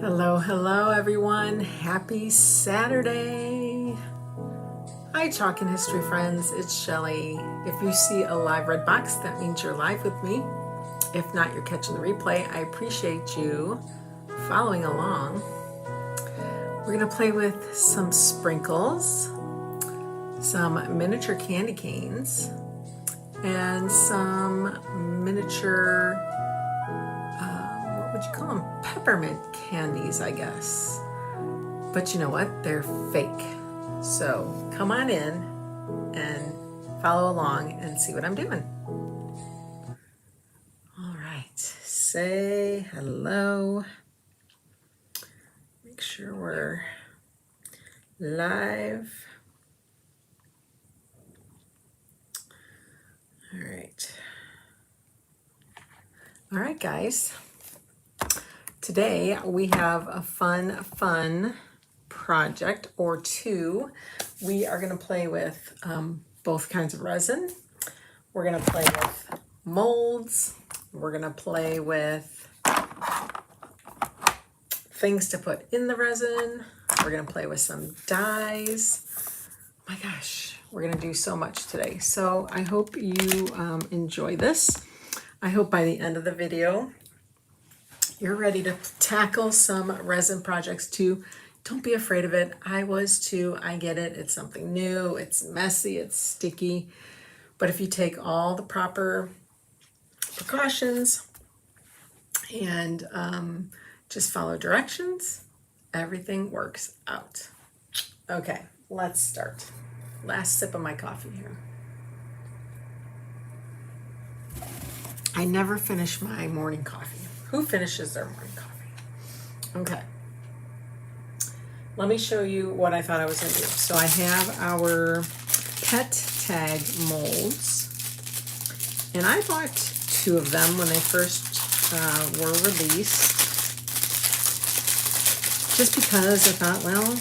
Hello, hello everyone. Happy Saturday. Hi, Chalkin History friends. It's Shelly. If you see a live red box, that means you're live with me. If not, you're catching the replay. I appreciate you following along. We're going to play with some sprinkles, some miniature candy canes, and some miniature, what would you call them? Peppermint candies, I guess. But you know what? They're fake. So come on in and follow along and see what I'm doing. All right, say hello. Make sure we're live. All right, guys. Today we have a fun project or two. We are going to play with both kinds of resin. We're going to play with molds. We're going to play with things to put in the resin. We're going to play with some dyes. My gosh, we're going to do so much today. So I hope you enjoy this. I hope by the end of the video, you're ready to tackle some resin projects too. Don't be afraid of it. I was too. I get it. It's something new. It's messy. It's sticky. But if you take all the proper precautions and just follow directions, everything works out. Okay, let's start. Last sip of my coffee here. I never finish my morning coffee. Who finishes their morning coffee? Okay. Let me show you what I thought I was going to do. So I have our pet tag molds. And I bought two of them when they first were released. Just because I thought, well,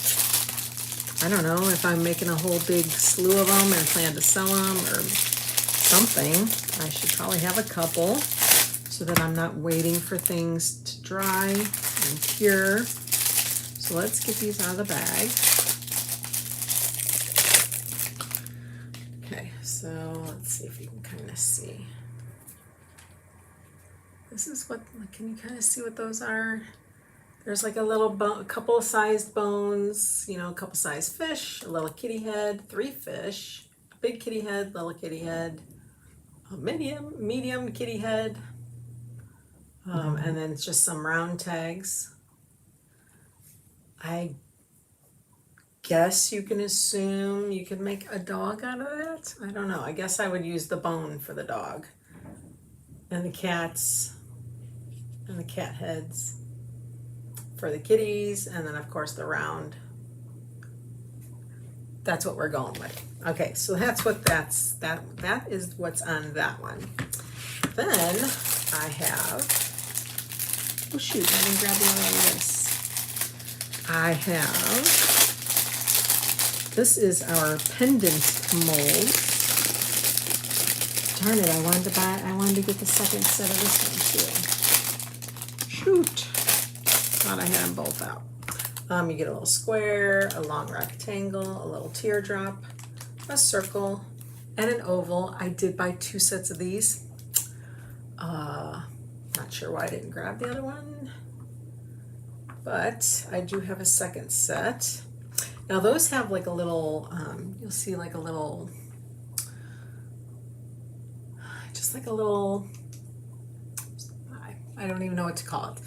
I don't know if I'm making a whole big slew of them and plan to sell them or something. I should probably have a couple so that I'm not waiting for things to dry and cure. So let's get these out of the bag. Okay, so let's see if you can kind of see. This is what, can you kind of see what those are? There's like a little a couple of sized bones, you know, a couple sized fish, a little kitty head, 3 fish, a big kitty head, little kitty head, a medium kitty head, and then it's just some round tags. I guess you can assume you can make a dog out of that. I don't know. I guess I would use the bone for the dog and the cats and the cat heads for the kitties, and then of course the round. That's what we're going with. Okay, so that's what that is what's on that one. Then I have, oh shoot, I didn't grab the other one of this. I have, this is our pendant mold. Darn it, I wanted to get the second set of this one too. Shoot. Thought I had them both out. You get a little square, a long rectangle, a little teardrop, a circle, and an oval. I did buy 2 sets of these. Not sure why I didn't grab the other one, but I do have a second set. Now those have like a little, you'll see like a little, just like a little, I don't even know what to call it,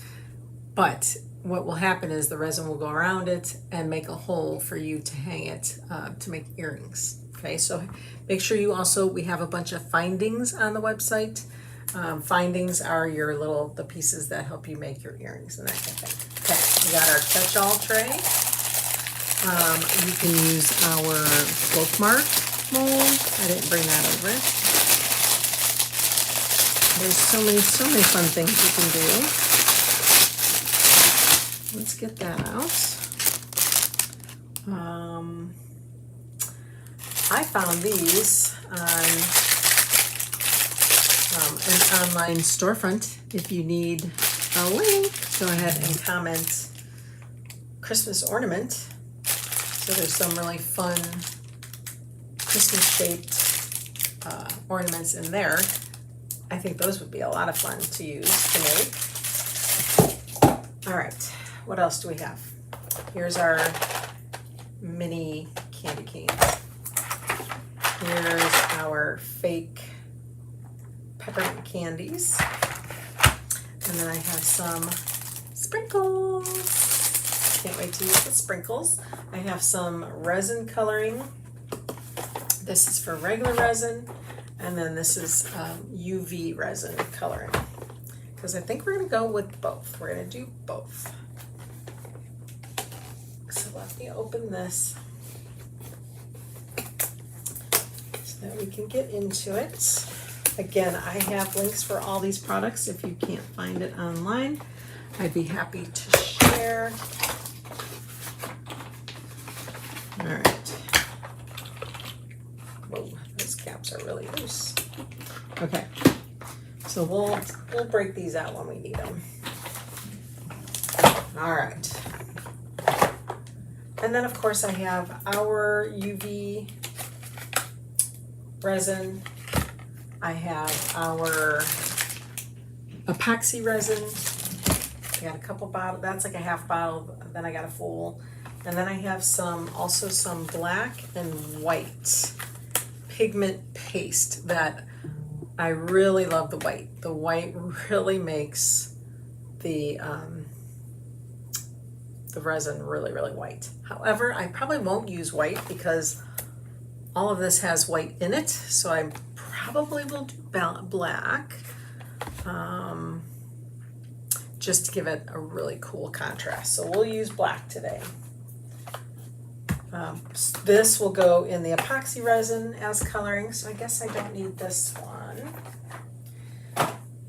but what will happen is the resin will go around it and make a hole for you to hang it to make earrings. Okay, so make sure you also, we have a bunch of findings on the website. Findings are the pieces that help you make your earrings and that kind of thing. Okay, we got our catch-all tray. You can use our bookmark mold. I didn't bring that over. There's so many fun things you can do. Let's get that out. I found these on an online storefront. If you need a link, go ahead and comment Christmas ornament. So there's some really fun Christmas shaped ornaments in there. I think those would be a lot of fun to use to make. All right, what else do we have? Here's our mini candy canes. Here's our fake peppermint candies. And then I have some sprinkles. Can't wait to use the sprinkles. I have some resin coloring. This is for regular resin. And then this is UV resin coloring. Because I think we're going to go with both. We're going to do both. So let me open this so that we can get into it. Again, I have links for all these products. If you can't find it online, I'd be happy to share. All right. Whoa, those caps are really loose. Okay, so we'll break these out when we need them. All right. And then of course I have our UV resin. I have our epoxy resin. I got a couple bottles, that's like a half bottle, then I got a full. And then I have also some black and white pigment paste that I really love the white. The white really makes the resin really, really white. However, I probably won't use white because all of this has white in it, so I probably will do black just to give it a really cool contrast. So we'll use black today. This will go in the epoxy resin as coloring, so I guess I don't need this one.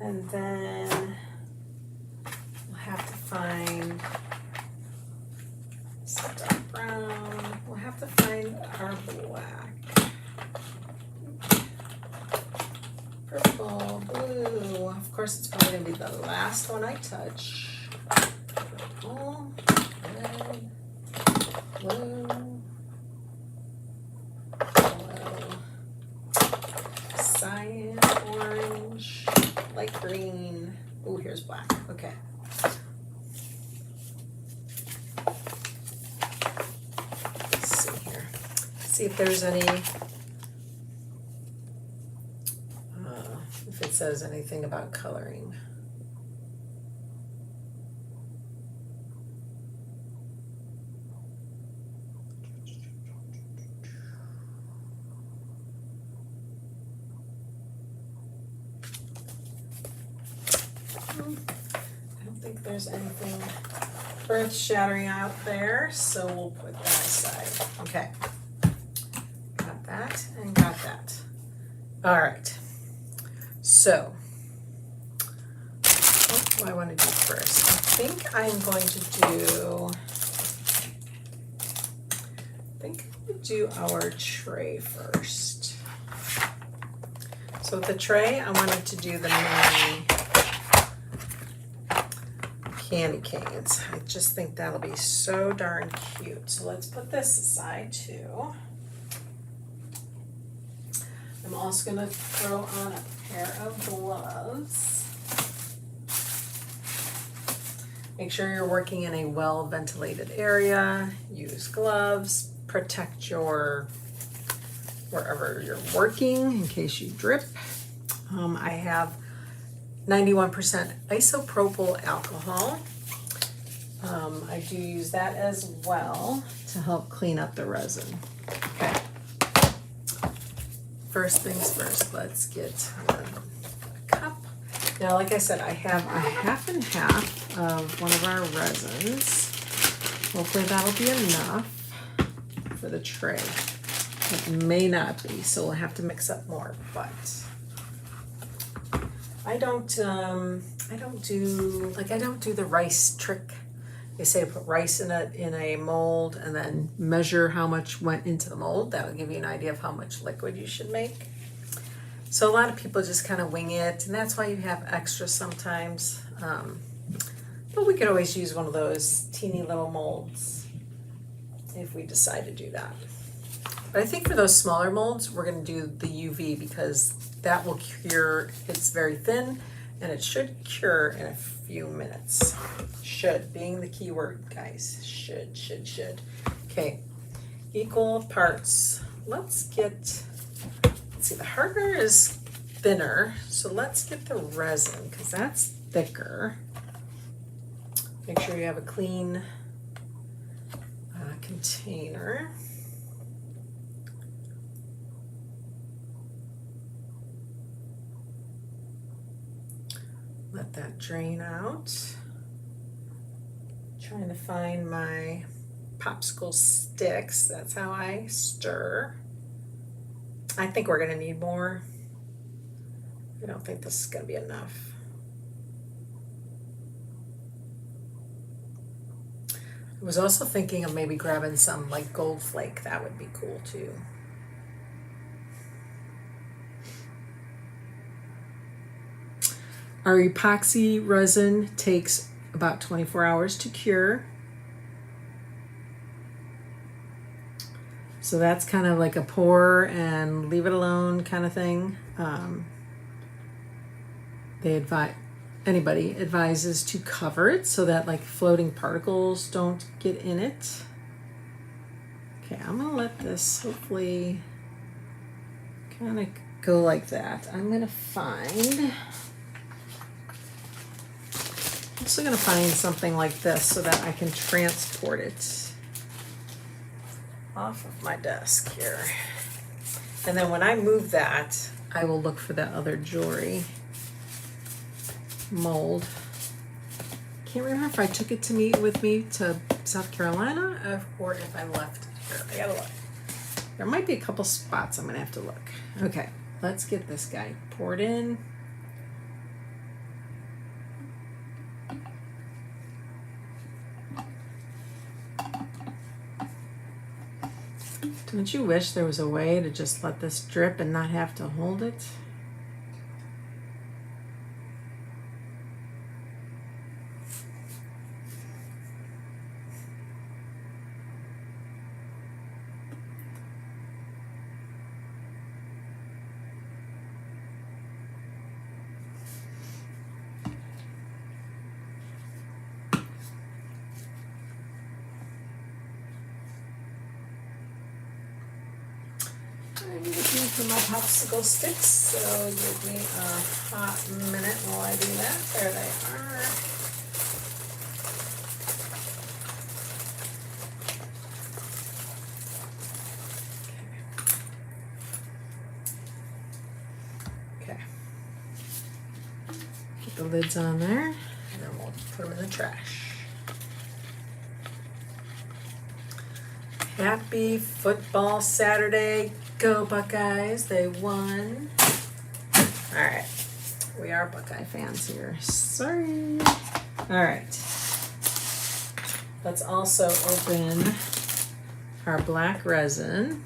And then we'll have to find some dark brown. We'll have to find our black. Purple, blue. Of course, it's probably going to be the last one I touch. Purple, red, blue, yellow, cyan, orange, light green. Oh, here's black. Okay. Let's see here. See if there's any. If it says anything about coloring. I don't think there's anything earth-shattering out there, so we'll put that aside. Okay, got that and got that. All right. So, what do I want to do first? I think I'm going to do our tray first. So with the tray, I wanted to do the mini candy canes. I just think that'll be so darn cute. So let's put this aside too. I'm also going to throw on a pair of gloves. Make sure you're working in a well ventilated area. Use gloves. Protect your wherever you're working in case you drip. I have 91% isopropyl alcohol. I do use that as well to help clean up the resin. Okay. First things first, let's get a cup. Now, like I said, I have a half and half of one of our resins. Hopefully that'll be enough for the tray. It may not be, so we'll have to mix up more, but I don't do the rice trick. They say put rice in a mold and then measure how much went into the mold. That'll give you an idea of how much liquid you should make. So a lot of people just kind of wing it, and that's why you have extra sometimes. But we could always use one of those teeny little molds if we decide to do that. But I think for those smaller molds, we're going to do the UV because that will cure. It's very thin and it should cure in a few minutes. Should, being the key word, guys. Should. Okay, equal parts. Let's see, the hardener is thinner, so let's get the resin because that's thicker. Make sure you have a clean container. Let that drain out. Trying to find my popsicle sticks. That's how I stir. I think we're gonna need more. I don't think this is gonna be enough. I was also thinking of maybe grabbing some like gold flake. That would be cool too. Our epoxy resin takes about 24 hours to cure. So that's kind of like a pour and leave it alone kind of thing. Anybody advises to cover it so that like floating particles don't get in it. Okay, I'm gonna let this hopefully kind of go like that. I'm also gonna find something like this so that I can transport it off of my desk here. And then when I move that, I will look for that other jewelry mold. Can't remember if I took it with me to South Carolina or if I left it here. I gotta look. There might be a couple spots I'm gonna have to look. Okay, let's get this guy poured in. Don't you wish there was a way to just let this drip and not have to hold it? I'm looking for my popsicle sticks, so give me a hot minute while I do that. There they are. Okay. Get the lids on there, and then we'll put them in the trash. Happy football Saturday. Go Buckeyes, they won. All right, we are Buckeye fans here. Sorry. All right, let's also open our black resin.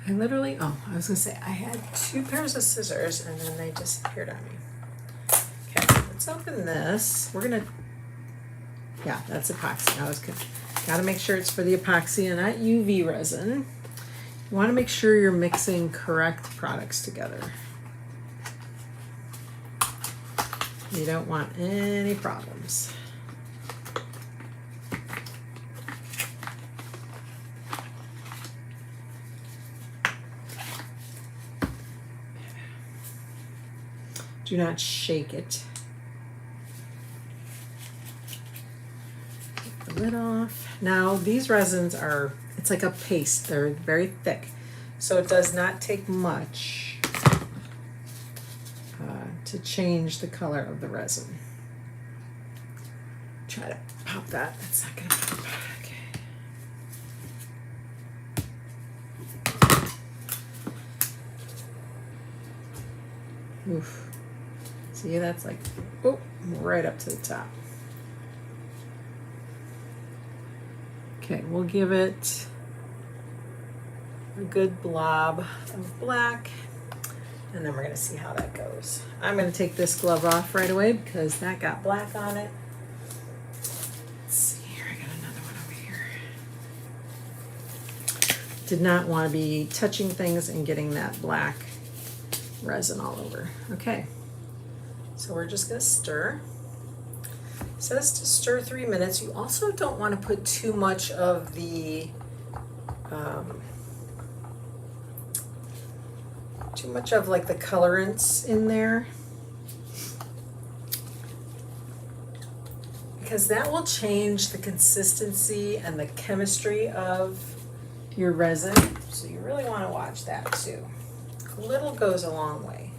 I was gonna say I had 2 pairs of scissors and then they disappeared on me. Okay, let's open this. Yeah, that's epoxy. Gotta make sure it's for the epoxy and not UV resin. You wanna make sure you're mixing correct products together. You don't want any problems. Do not shake it. Lid off. Now these resins it's like a paste. They're very thick, so it does not take much to change the color of the resin. Try to pop that. That's not gonna pop. Okay. Oof. See, that's like right up to the top. Okay, we'll give it a good blob of black. And then we're going to see how that goes. I'm going to take this glove off right away because that got black on it. Let's see here, I got another one over here. Did not want to be touching things and getting that black resin all over. Okay, so we're just going to stir. It says to stir 3 minutes. You also don't want to put too much of the like the colorants in there, because that will change the consistency and the chemistry of your resin. So you really want to watch that too. A little goes a long way.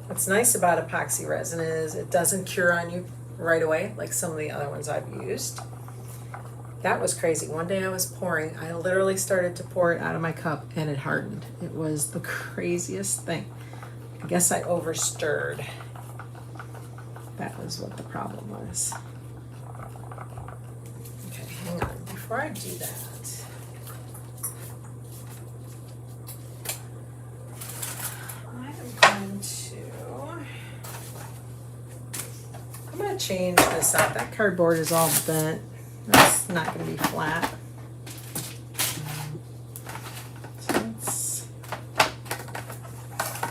What's nice about epoxy resin is it doesn't cure on you right away like some of the other ones I've used. That was crazy. One day I was pouring, I literally started to pour it out of my cup and it hardened. It was the craziest thing. I guess I overstirred. That was what the problem was. Okay, hang on. Before I do that, I'm going to change this out. That cardboard is all bent. That's not going to be flat. So let's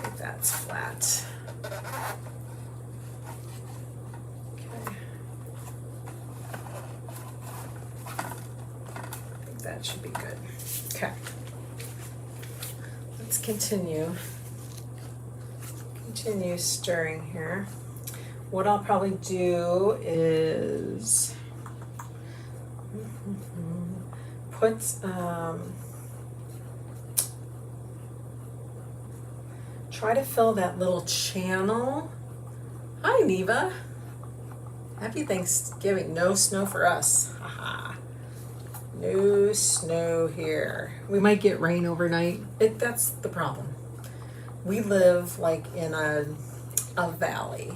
think that's flat. Okay. I think that should be good. Okay. Let's continue stirring here. What I'll probably do is put try to fill that little channel. Hi Neva, happy Thanksgiving. No snow for us. Haha. No snow here. We might get rain overnight. That's the problem. We live like in a valley,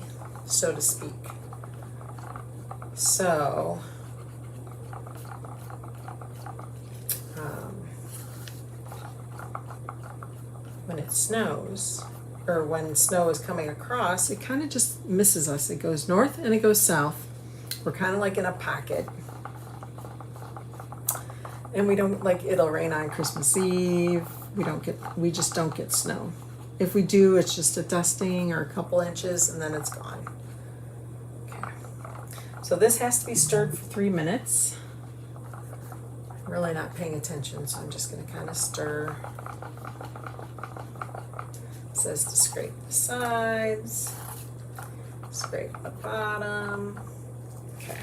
so to speak. So when it snows, or when snow is coming across, it kind of just misses us. It goes north and it goes south. We're kind of like in a pocket. And we don't, like, it'll rain on Christmas Eve. We just don't get snow. If we do, it's just a dusting or a couple inches and then it's gone. Okay. So this has to be stirred for 3 minutes. I'm really not paying attention, so I'm just going to kind of stir. It says to scrape the sides, scrape the bottom. Okay.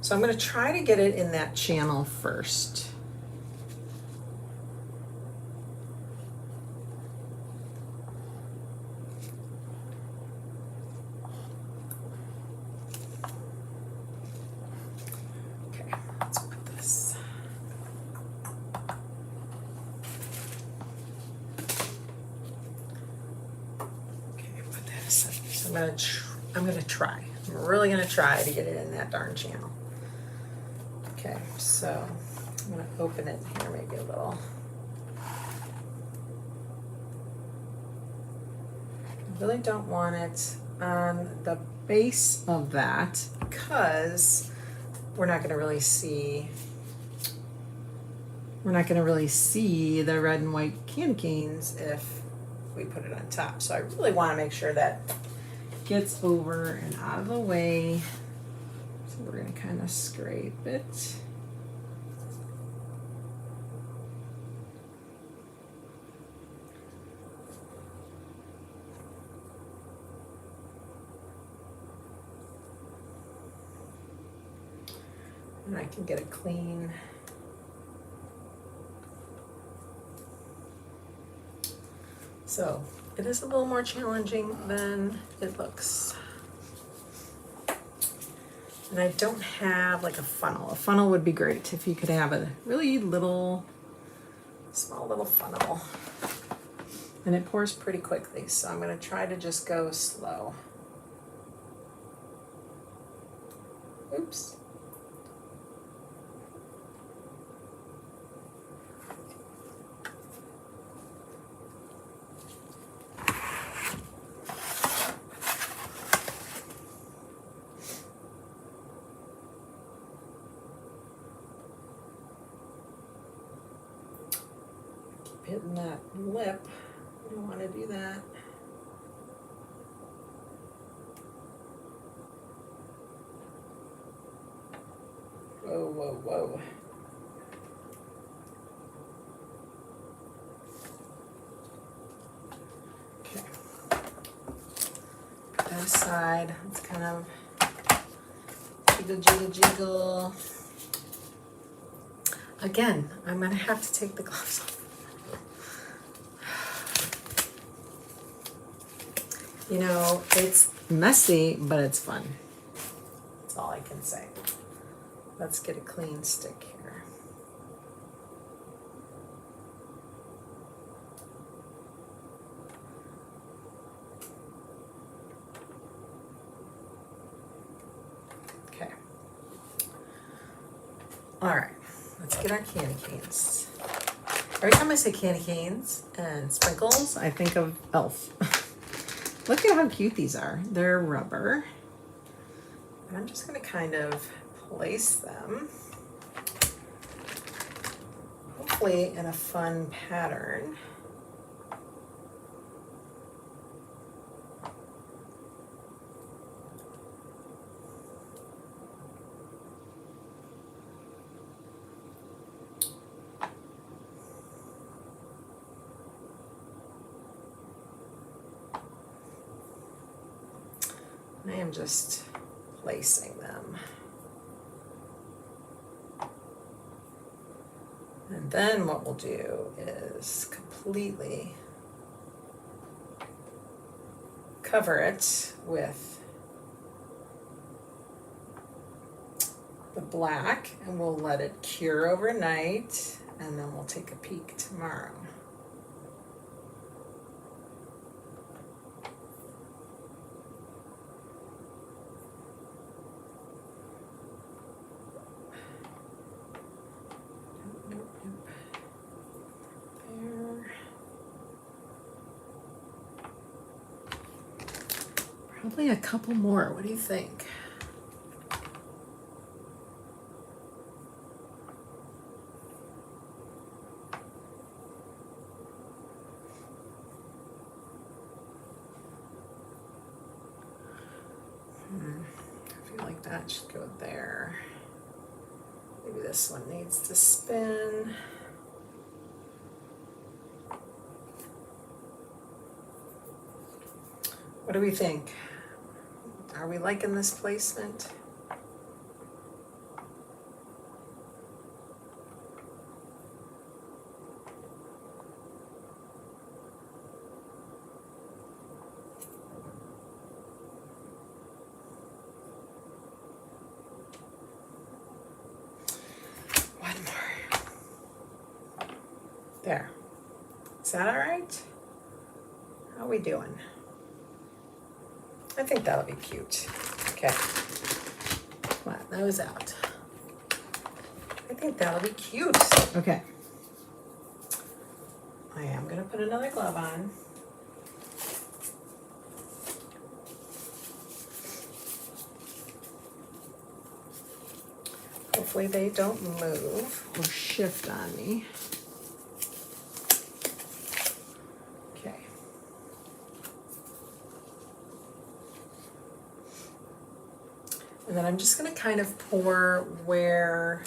So I'm going to try to get it in that channel first. I'm really gonna try to get it in that darn channel. Okay, so I'm gonna open it here maybe a little. I really don't want it on the base of that because we're not gonna really see the red and white candy canes if we put it on top. So I really want to make sure that gets over and out of the way. So we're going to kind of scrape it. And I can get it clean. So it is a little more challenging than it looks. And I don't have like a funnel. A funnel would be great if you could have a really small little funnel. And it pours pretty quickly, so I'm going to try to just go slow. Oops. You don't want to do that. Whoa, whoa, whoa. Okay. Put that aside. Let's kind of jiggle, jiggle, jiggle. Again, I'm going to have to take the gloves off. You know, it's messy, but it's fun. That's all I can say. Let's get a clean stick here. Okay. All right, let's get our candy canes. Every time I say candy canes and sprinkles, I think of Elf. Look at how cute these are. They're rubber. I'm just going to kind of place them, hopefully in a fun pattern. I am just placing them. And then what we'll do is completely cover it with the black, and we'll let it cure overnight, and then we'll take a peek tomorrow. Probably a couple more. What do you think? I feel like that should go there. Maybe this one needs to spin. What do we think? Are we liking this placement? One more. There. Is that all right? How are we doing? I think that'll be cute. Okay. Flat those out. I think that'll be cute. Okay. I am going to put another glove on. Hopefully they don't move or shift on me. And then I'm just going to kind of pour where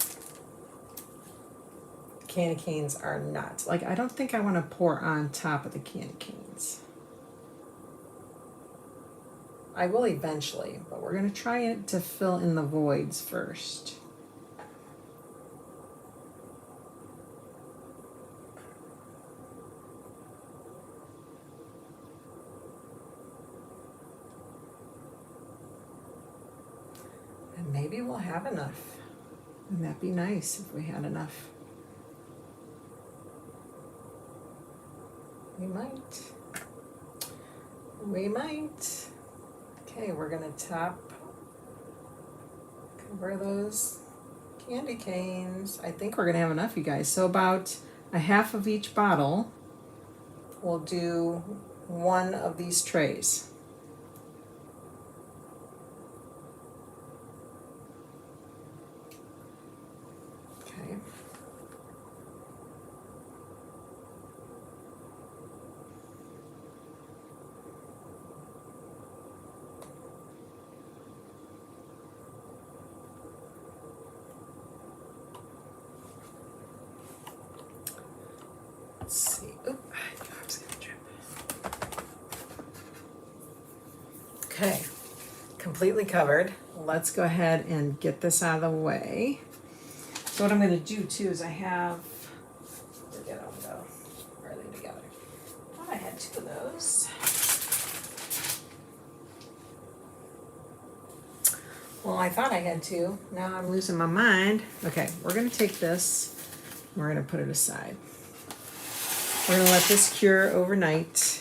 the candy canes are not. Like, I don't think I want to pour on top of the candy canes. I will eventually, but we're going to try it to fill in the voids first. Maybe we'll have enough. Wouldn't that be nice if we had enough? We might. We might. Okay, we're gonna cover those candy canes. I think we're gonna have enough, you guys. So about a half of each bottle. We'll do one of these trays. Okay, completely covered. Let's go ahead and get this out of the way. So what I'm going to do too is I have, where'd the other one go? Where are they together? I thought I had two of those. Well, I thought I had two. Now I'm losing my mind. Okay, we're going to take this. We're going to put it aside. We're going to let this cure overnight.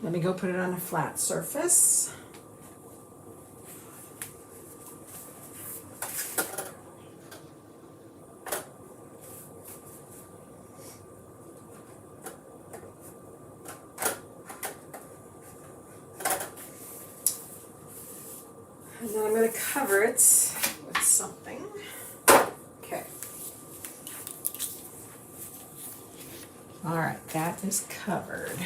Let me go put it on a flat surface. And then I'm going to cover it with something. Okay. All right, that is covered.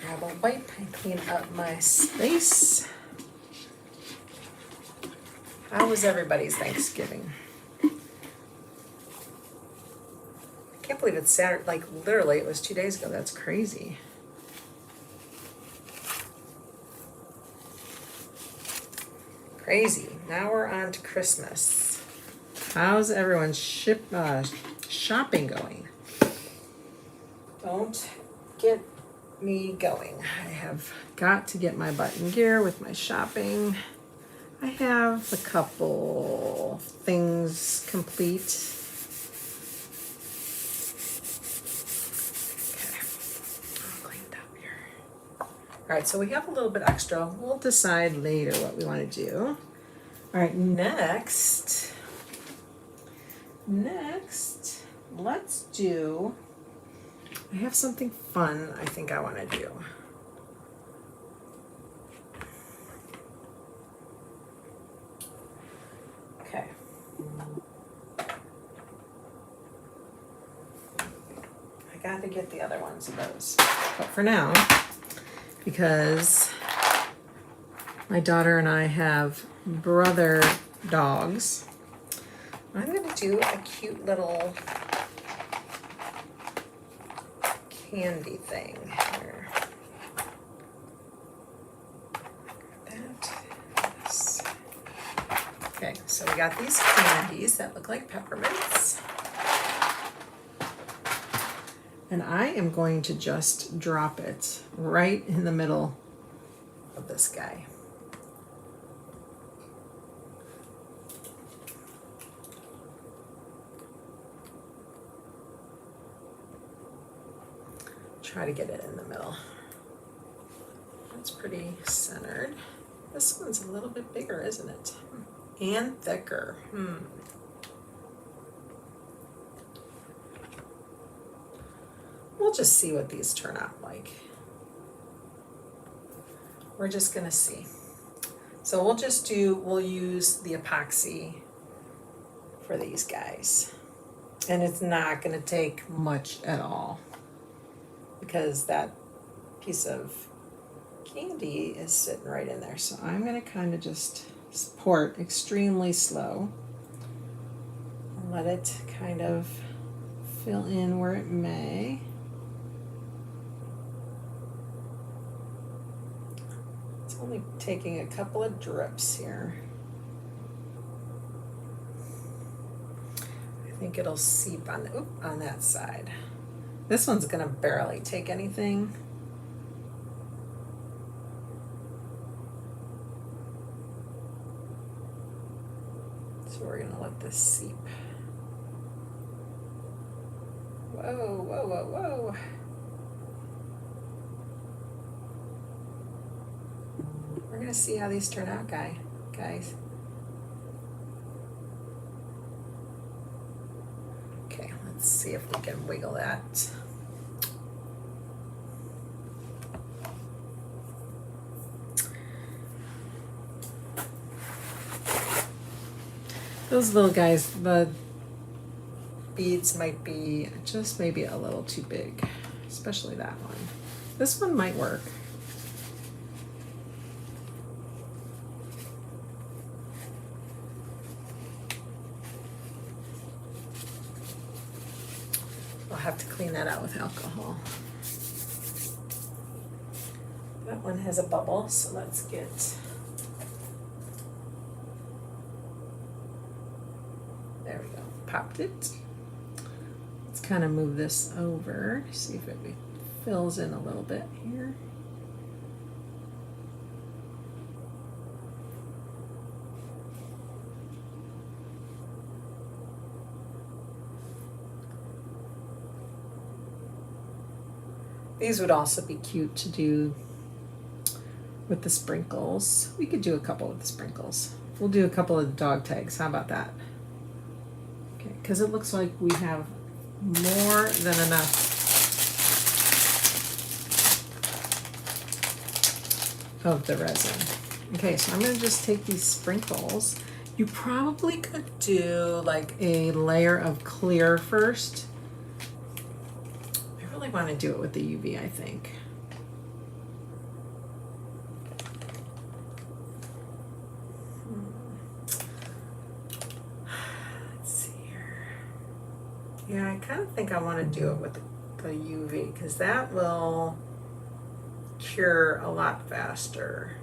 Grab a wipe and clean up my space. How was everybody's Thanksgiving? I can't believe it's Saturday, like literally it was 2 days ago. That's crazy. Crazy. Now we're on to Christmas. How's everyone's shopping going? Don't get me going. I have got to get my butt in gear with my shopping. I have a couple things complete. Okay, all cleaned up here. All right, so we have a little bit extra. We'll decide later what we want to do. All right, next, let's do, I have something fun I think I want to do. Okay. I got to get the other ones of those. But for now, because my daughter and I have brother dogs, I'm going to do a cute little candy thing here. This. Okay, so we got these candies that look like peppermints. And I am going to just drop it right in the middle of this guy. Try to get it in the middle. That's pretty centered. This one's a little bit bigger, isn't it? And thicker. We'll just see what these turn out like. We're just gonna see. So we'll use the epoxy for these guys. And it's not gonna take much at all, because that piece of candy is sitting right in there. So I'm going to kind of just pour it extremely slow and let it kind of fill in where it may. It's only taking a couple of drips here. I think it'll seep on that side. This one's gonna barely take anything. So we're gonna let this seep. Whoa, whoa, whoa, whoa. We're gonna see how these turn out, guys. Okay, let's see if we can wiggle that. Those little guys, the beads might be just maybe a little too big, especially that one. This one might work. I'll have to clean that out with alcohol. That one has a bubble, so let's get, there we go, popped it. Let's kind of move this over, see if it fills in a little bit here. These would also be cute to do with the sprinkles. We could do a couple with the sprinkles. We'll do a couple of the dog tags. How about that? Okay, because it looks like we have more than enough of the resin. Okay, so I'm going to just take these sprinkles. You probably could do like a layer of clear first. I really want to do it with the UV, I think. Yeah, I kind of think I want to do it with the UV because that will cure a lot faster.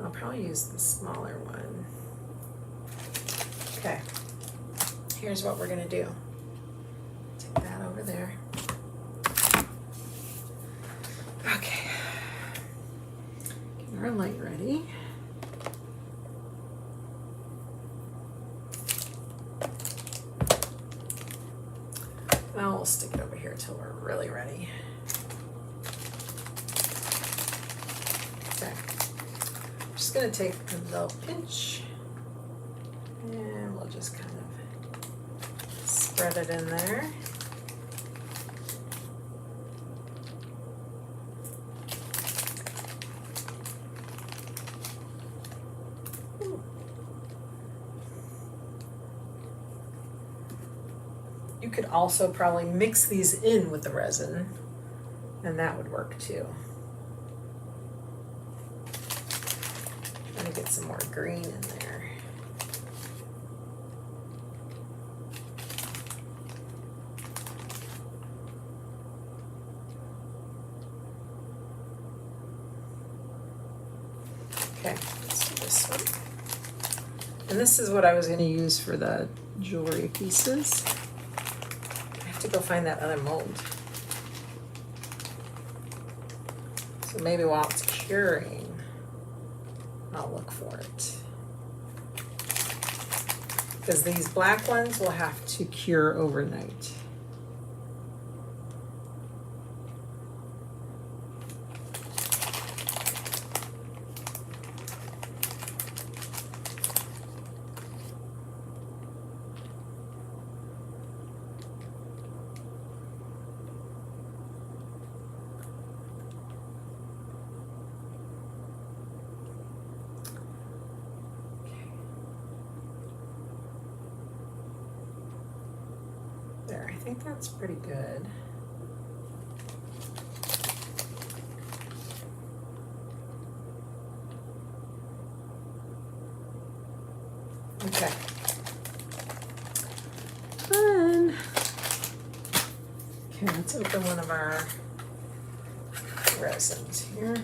I'll probably use the smaller one. Okay, here's what we're going to do. Take that over there. Okay, get our light ready. Well, we'll stick it over here till we're really ready. Okay, I'm just going to take a little pinch and we'll just kind of spread it in there. You could also probably mix these in with the resin, and that would work too. I'm gonna get some more green in there. Okay, let's do this one. And this is what I was gonna use for the jewelry pieces. To go find that other mold. So maybe while it's curing, I'll look for it. Because these black ones will have to cure overnight. There, I think that's pretty good. Okay. Fun. Okay, let's open one of our resins here.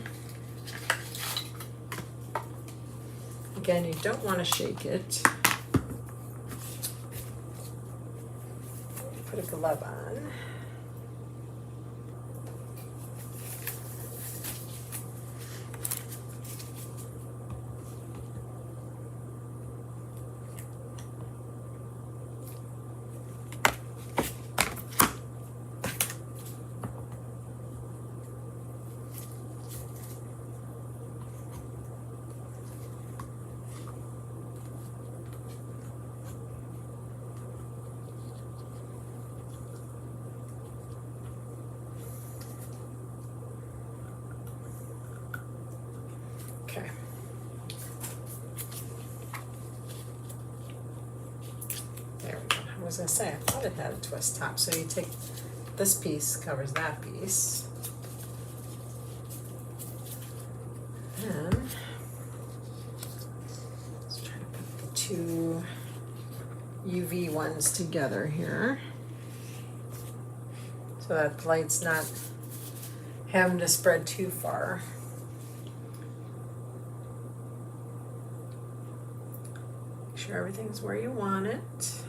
Again, you don't want to shake it. Put a glove on. Okay. There we go. I was going to say, I thought it had a twist top. So you take this piece, covers that piece. And let's try to put the two UV ones together here, so that the light's not having to spread too far. Make sure everything's where you want it.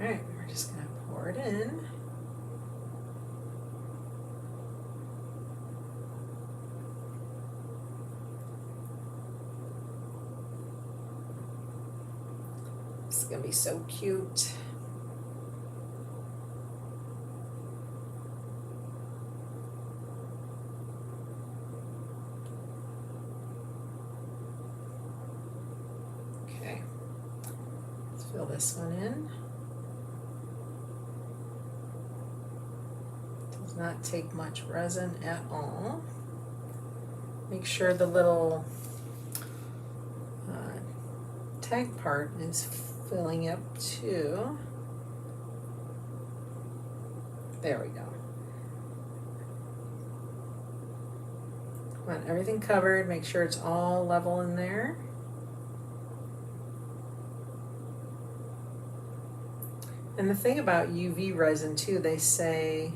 All right, we're just gonna pour it in. It's gonna be so cute. Okay, let's fill this one in. Does not take much resin at all. Make sure the little tag part is filling up too. There we go. Want everything covered, make sure it's all level in there. And the thing about UV resin too, they say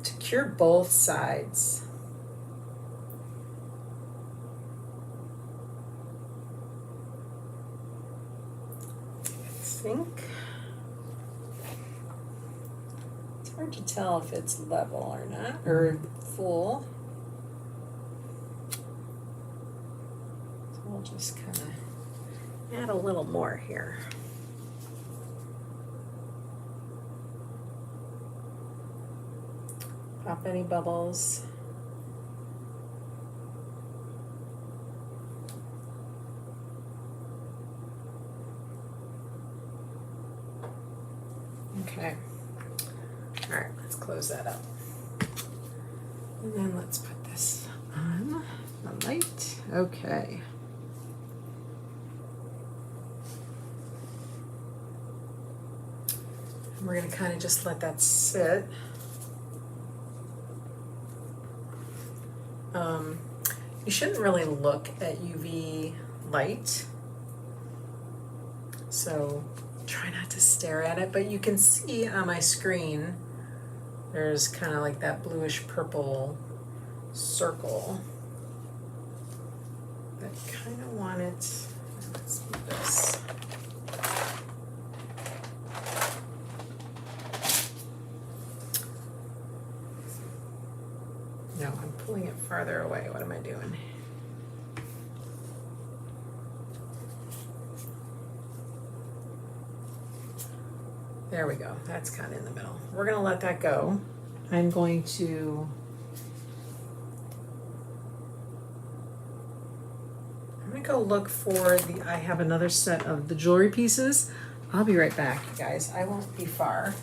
to cure both sides. I think it's hard to tell if it's level or not, or full. So we'll just kind of add a little more here. Pop any bubbles. Okay. All right, let's close that up. And then let's put this on the light. Okay. And we're going to kind of just let that sit. You shouldn't really look at UV light, so try not to stare at it, but you can see on my screen there's kind of like that bluish purple circle. I kind of want it, let's do this. No, I'm pulling it farther away. What am I doing? There we go. That's kind of in the middle. We're going to let that go. I'm going to go look for I have another set of the jewelry pieces. I'll be right back, you guys. I won't be far.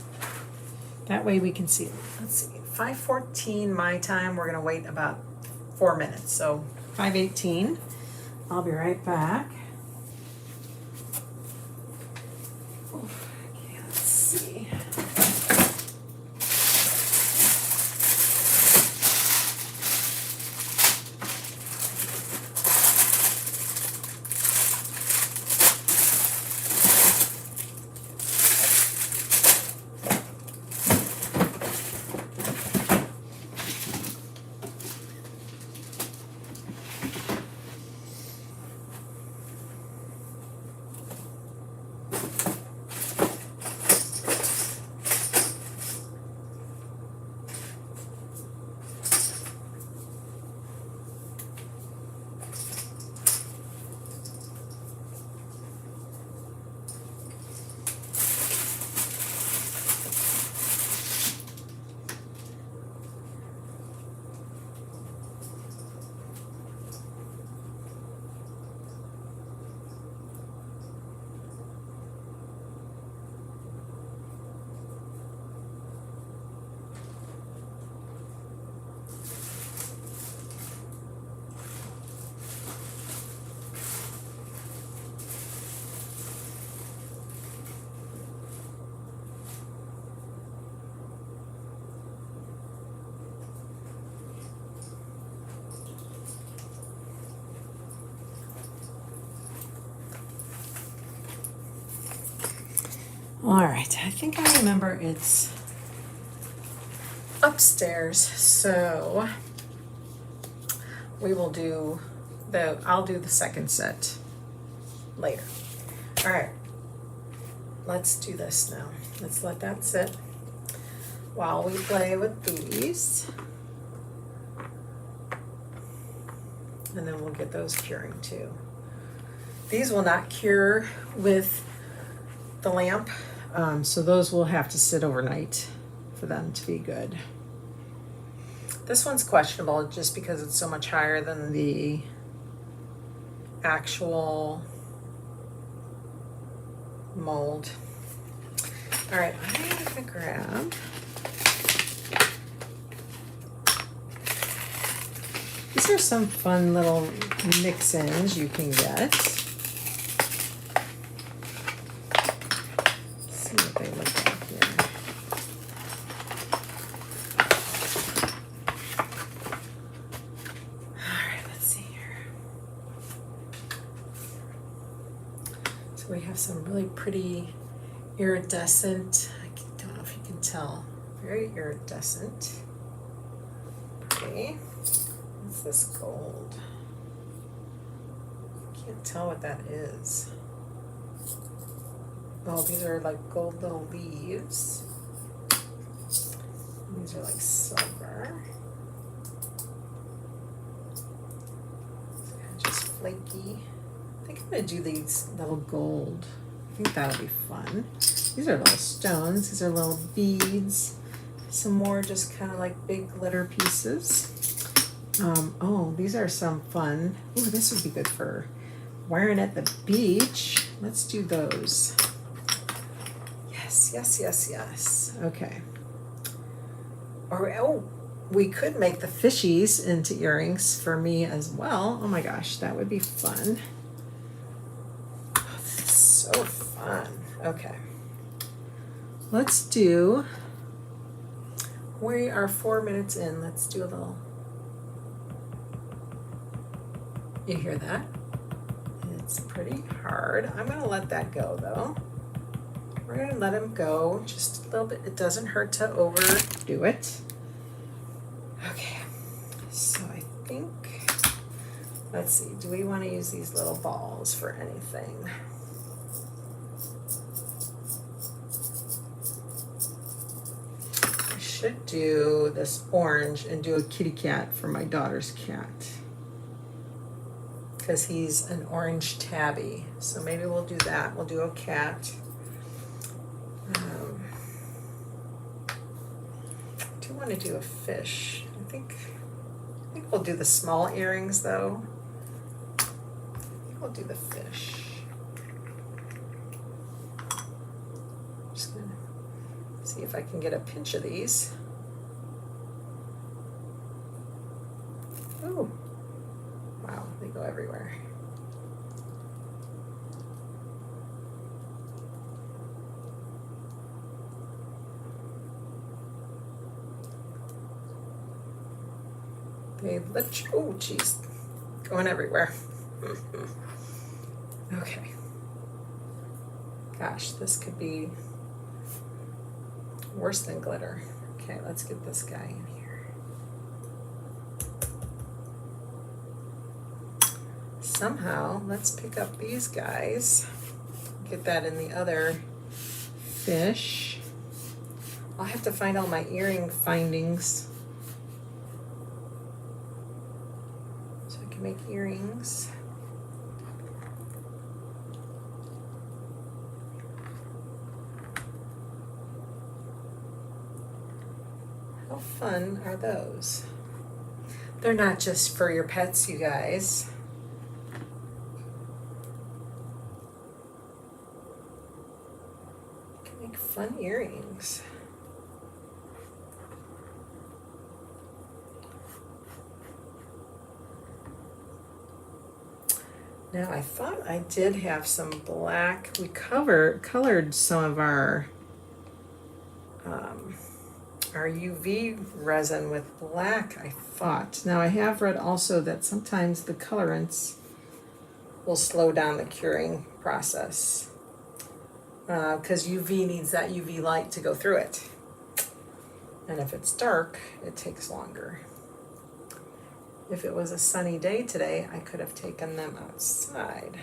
That way we can see. Let's see. 5:14 my time. We're going to wait about 4 minutes. So 5:18. I'll be right back. Okay, let's see. All right, I think I remember it's upstairs, so we will do I'll do the second set later. All right, let's do this now. Let's let that sit while we play with these. And then we'll get those curing too. These will not cure with the lamp, so those will have to sit overnight for them to be good. This one's questionable just because it's so much higher than the actual mold. All right, I'm gonna grab these are some fun little mix-ins you can get. Let's see what they look like here. All right, let's see here. So we have some really pretty iridescent, I don't know if you can tell, very iridescent, pretty. What's this gold? Can't tell what that is. Oh, these are like gold little leaves. These are like silver. It's kind of just flaky. I think I'm gonna do these little gold. I think that'll be fun. These are little stones. These are little beads. Some more just kind of like big glitter pieces. Oh, these are some fun. Oh, this would be good for wearing at the beach. Let's do those. Yes, yes, yes, yes. Okay. Or, oh, we could make the fishies into earrings for me as well. Oh my gosh, that would be fun. Oh, this is so fun. Okay. Let's do, we are 4 minutes in. Let's do a little. You hear that? It's pretty hard. I'm gonna let that go though. We're gonna let him go just a little bit. It doesn't hurt to overdo it. Okay, so I think, let's see, do we wanna use these little balls for anything? I should do this orange and do a kitty cat for my daughter's cat, because he's an orange tabby. So maybe we'll do that. We'll do a cat. I do want to do a fish. I think we'll do the small earrings though. I think we'll do the fish. Just gonna see if I can get a pinch of these. Oh. Wow, they go everywhere. They let you, oh geez, going everywhere. Okay. Gosh, this could be worse than glitter. Okay, let's get this guy in here. Somehow, let's pick up these guys. Get that in the other fish. I'll have to find all my earring findings so I can make earrings. How fun are those? They're not just for your pets, you guys. You can make fun earrings. Now I thought I did have some black. We colored some of our UV resin with black, I thought. Now I have read also that sometimes the colorants will slow down the curing process. because UV needs that UV light to go through it. And if it's dark, it takes longer. If it was a sunny day today, I could have taken them outside.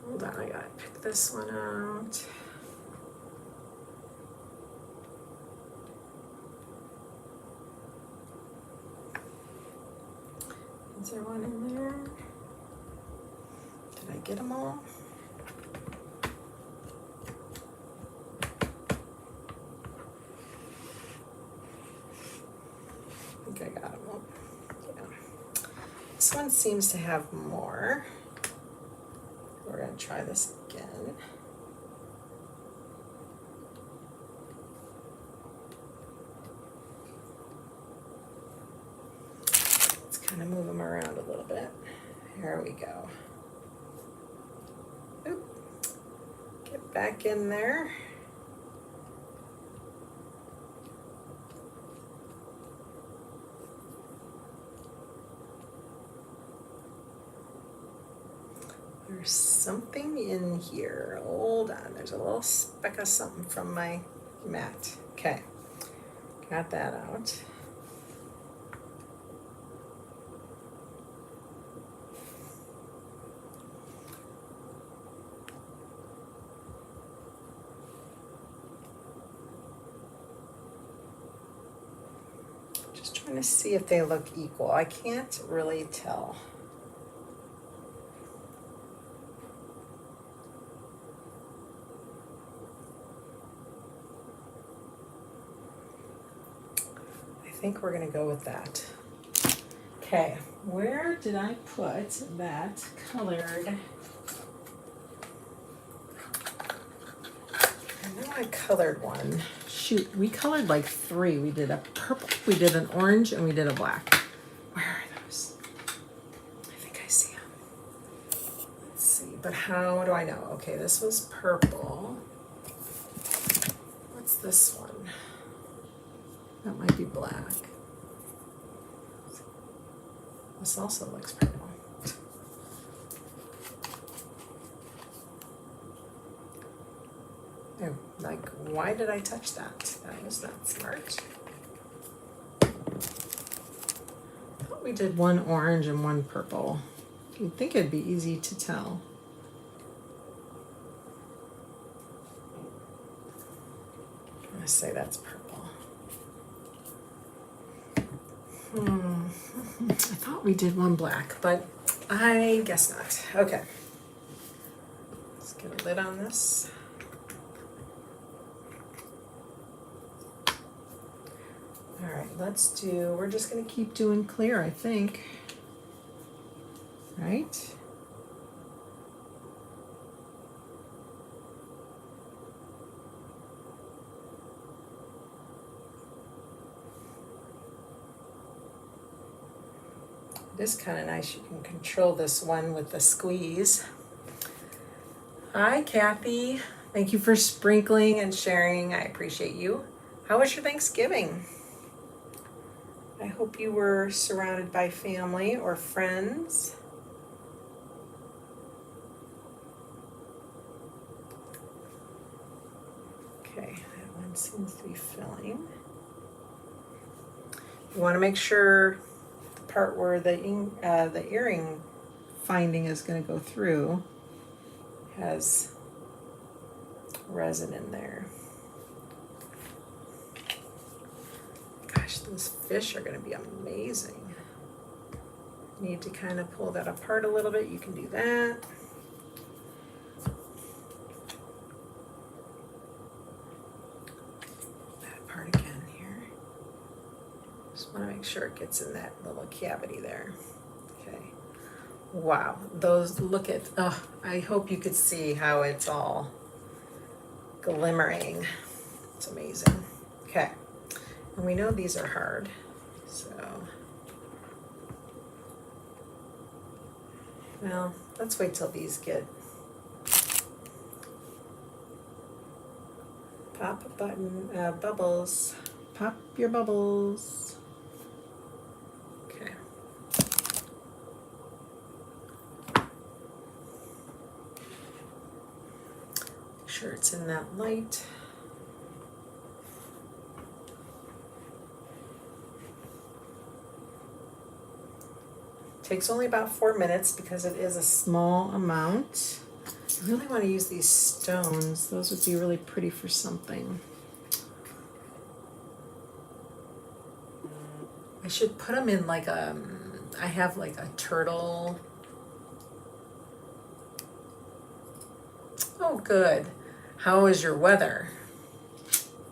Hold on, I gotta pick this one out. Is there one in there? Did I get them all? I think I got them all. Yeah. This one seems to have more. We're going to try this again. Let's kind of move them around a little bit. Here we go. Oop. Get back in there. There's something in here. Hold on. There's a little speck of something from my mat. Okay. Got that out. Just trying to see if they look equal. I can't really tell. I think we're going to go with that. Okay, where did I put that colored? I know I colored one. Shoot, we colored like 3. We did a purple, we did an orange, and we did a black. Where are those? I think I see them. Let's see, but how do I know? Okay, this was purple. What's this one? That might be black. This also looks purple. Oh, like, why did I touch that? That was not smart. I thought we did one orange and one purple. You'd think it'd be easy to tell. I'm gonna say that's purple. I thought we did one black, but I guess not. Okay. Let's get a lid on this. All right, we're just going to keep doing clear, I think. Right? It is kind of nice. You can control this one with the squeeze. Hi, Kathy. Thank you for sprinkling and sharing. I appreciate you. How was your Thanksgiving? I hope you were surrounded by family or friends. Okay, that one seems to be filling. You want to make sure part where the earring finding is going to go through has resin in there. Gosh, those fish are going to be amazing. Need to kind of pull that apart a little bit. You can do that. That part again here. Just want to make sure it gets in that little cavity there. Okay. Wow, those, look at, oh, I hope you could see how it's all glimmering. It's amazing. Okay, And we know these are hard, so. Well, let's wait till these get. Pop a button, bubbles. Pop your bubbles. Okay. Make sure it's in that light. Takes only about 4 minutes because it is a small amount. I really want to use these stones. Those would be really pretty for something. I should put them in like I have like a turtle. Oh, good. How is your weather?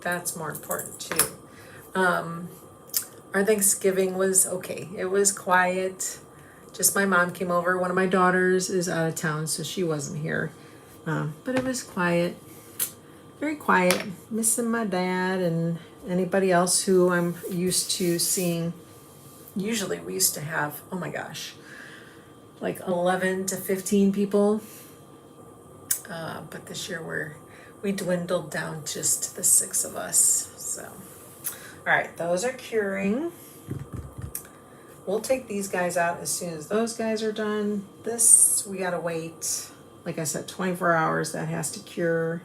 That's more important too. Our Thanksgiving was okay. It was quiet. Just my mom came over. One of my daughters is out of town, so she wasn't here. But it was quiet, very quiet. Missing my dad and anybody else who I'm used to seeing. Usually we used to have, oh my gosh, like 11 to 15 people. But this year we dwindled down just to the 6 of us. So, all right, those are curing. We'll take these guys out as soon as those guys are done. This, we gotta wait, like I said, 24 hours, that has to cure.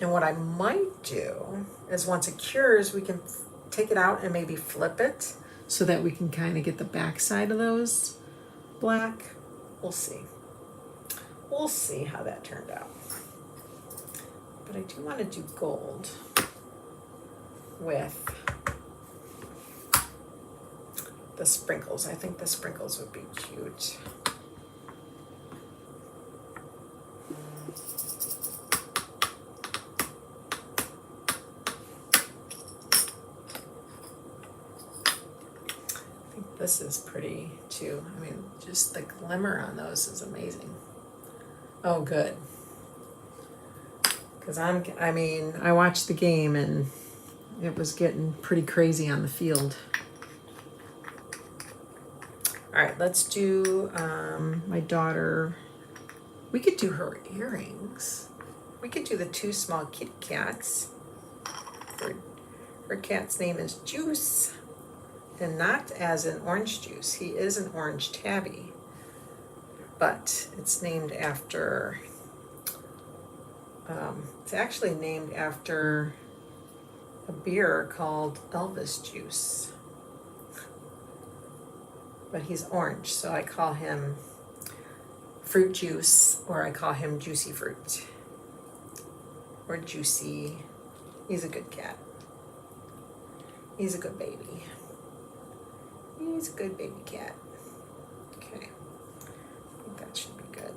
And what I might do is once it cures, we can take it out and maybe flip it so that we can kind of get the back side of those black. We'll see. We'll see how that turned out. But I do want to do gold with the sprinkles. I think the sprinkles would be cute. I think this is pretty too. I mean, just the glimmer on those is amazing. Oh, good. Because I watched the game and it was getting pretty crazy on the field. All right, let's do my daughter. We could do her earrings. We could do the 2 small kitty cats. Her cat's name is Juice, and not as in orange juice. He is an orange tabby, but it's named after, it's actually named after a beer called Elvis Juice. But he's orange, so I call him Fruit Juice, or I call him Juicy Fruit, or Juicy. He's a good cat. He's a good baby. He's a good baby cat. Okay, I think that should be good.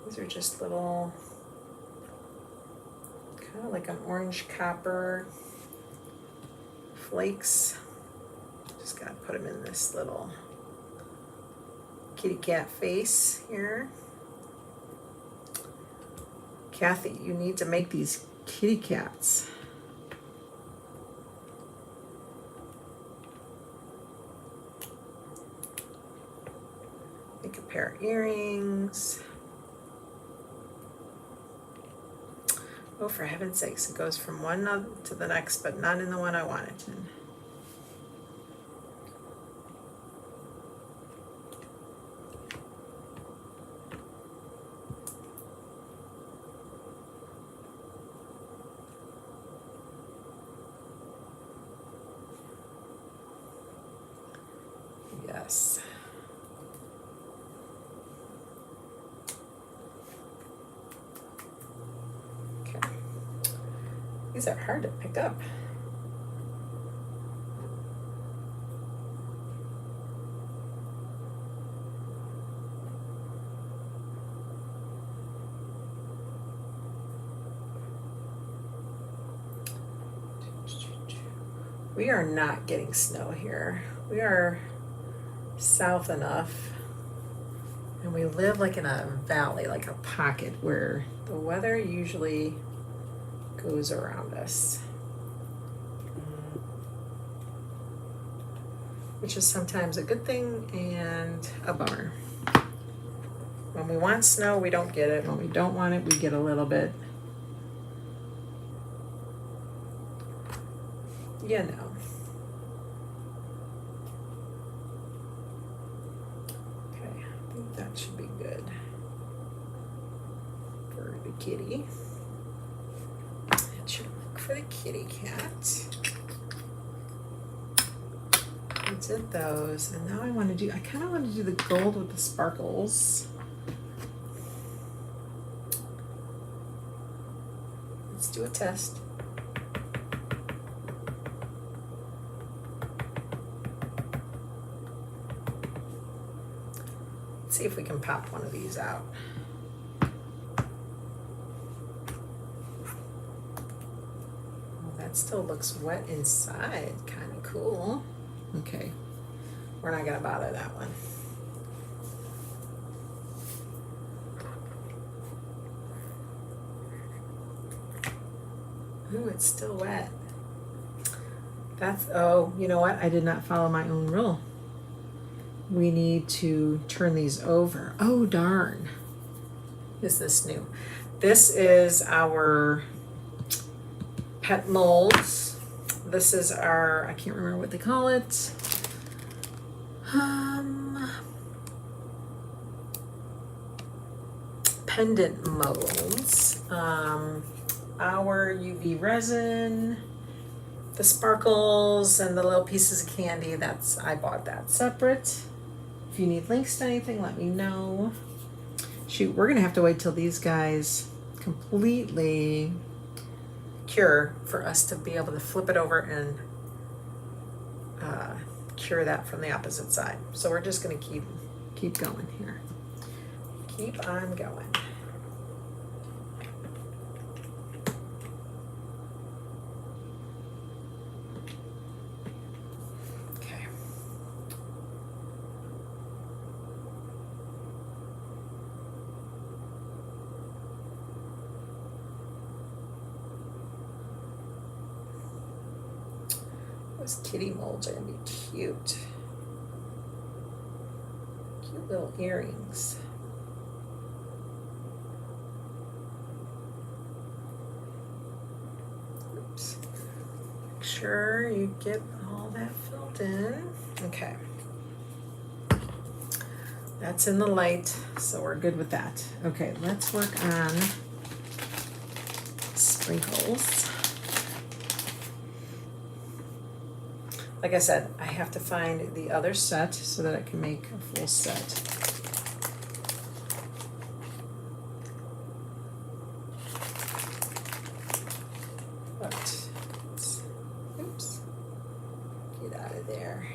These are just little, kind of like an orange copper flakes. Just gotta put them in this little kitty cat face here. Kathy, you need to make these kitty cats. Make a pair of earrings. Oh, for heaven's sakes, it goes from one to the next, but not in the one I want it in. Yes. These are hard to pick up. We are not getting snow here. We are south enough, and we live like in a valley, like a pocket, where the weather usually goes around us. Which is sometimes a good thing and a bummer. When we want snow, we don't get it. When we don't want it, we get a little bit. You know. Okay, I think that should be good for the kitty. It should look for the kitty cat. I did those, and now I kind of want to do the gold with the sparkles. Let's do a test. Let's see if we can pop one of these out. Well, that still looks wet inside, kind of cool. Okay, we're not gonna bother that one. Ooh, it's still wet. Oh, you know what? I did not follow my own rule. We need to turn these over. Oh, darn. Is this new? This is our pet molds. This is our, I can't remember what they call it. Pendant molds. Our UV resin, the sparkles, and the little pieces of candy. I bought that separate. If you need links to anything, let me know. Shoot, we're gonna have to wait till these guys completely cure for us to be able to flip it over and cure that from the opposite side. So we're just gonna keep going here. Keep on going. Okay. Those kitty molds are gonna be cute. Cute little earrings. Oops. Make sure you get all that filled in. Okay. That's in the light, so we're good with that. Okay, let's work on sprinkles. Like I said, I have to find the other set so that I can make a full set. But, oops, get out of there.